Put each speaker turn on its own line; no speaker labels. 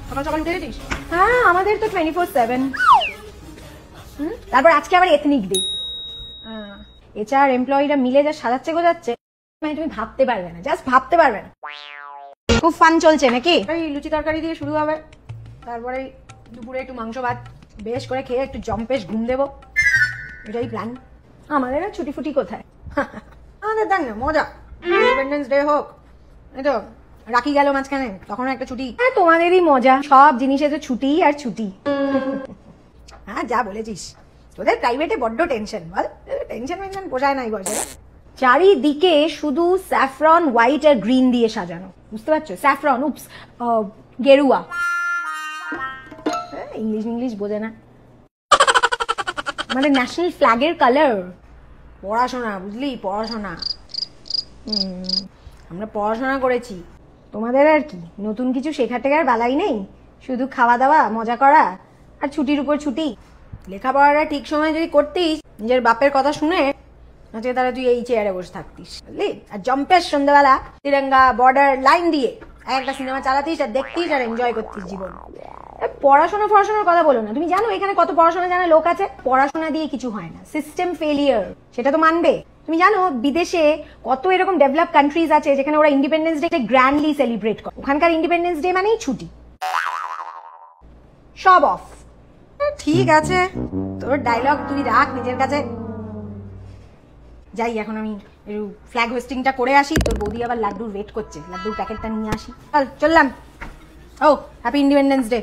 সকাল সকাল উঠে গেছিস?
হ্যাঁ, আমাদের তো 24/7। তারপর আজকে আবার এথনিক ডে। HR এমপ্লয়িরা মিলে যা সাজাচ্ছে গোজাচ্ছে, মানে তুমি ভাবতে পারবে না, জাস্ট ভাবতে পারবে না। খুব ফান চলছে নাকি?
এই লুচি তরকারি দিয়ে শুরু হবে, তারপরে দুপুরে একটু মাংস ভাত বেশ করে খেয়ে একটু জম্পেশ ঘুম দেবো, এটাই প্ল্যান।
আমাদের আর ছুটি ফুটি কোথায়?
আমাদের দেখ না মজা, ইন্ডিপেন্ডেন্স ডে হোক, এই তো রাখি গেল মাঝখানে, তখন একটা ছুটি।
হ্যাঁ, তোমাদেরই মজা, সব জিনিসে তো ছুটি আর ছুটি।
হ্যাঁ যা বলেছিস, তোদের প্রাইভেটে বড্ড টেনশন, বল টেনশন মেনশন পোষায় নাই বয়সে।
চারিদিকে শুধু স্যাফরন, হোয়াইট আর গ্রিন দিয়ে সাজানো, বুঝতে পারছো? স্যাফরন, উপস, গেরুয়া, ইংলিশ বোঝে না, মানে ন্যাশনাল ফ্ল্যাগের কালার।
পড়াশোনা বুঝলি, পড়াশোনা, আমরা পড়াশোনা করেছি।
তোমাদের আর কি নতুন কিছু শেখার টেখার বেলাই নেই, শুধু খাওয়া দাওয়া, মজা করা আর ছুটির উপর ছুটি।
লেখাপড়াটা ঠিক সময় যদি করতিস, নিজের বাপের কথা শুনে, আজকে তাহলে তুই এই চেয়ারে বসে থাকতিস, বুঝলি? আর জম্পের সন্ধ্যাবেলা তিরঙ্গা বর্ডার লাইন দিয়ে একটা সিনেমা চালাতিস আর দেখতিস আর এনজয় করতিস জীবন।
পড়াশোনার কথা বলো না। তুমি জানো এখানে কত পড়াশোনা জানা লোক আছে? পড়াশোনা দিয়ে কিছু হয় না, সিস্টেম ফেলিয়ার, সেটা তো মানবে। তুমি জানো বিদেশে কত এরকম ডেভেলপ কান্ট্রিজ আছে যেখানে ওরা ইন্ডিপেন্ডেন্স ডে গ্র্যান্ডলি সেলিব্রেট করে। ওখানকার ইন্ডিপেন্ডেন্স ডে মানেই ছুটি, সব অফ।
ঠিক আছে, তোর ডায়লগ তুই রাখ নিজের কাছে। যাই এখন আমি একটু ফ্ল্যাগ হোস্টিংটা করে আসি, তোর বৌদি আবার লাড্ডুর ওয়েট করছে, লাড্ডুর প্যাকেটটা নিয়ে আসি। চল চললাম। ও হ্যাপি ইন্ডিপেন্ডেন্স ডে।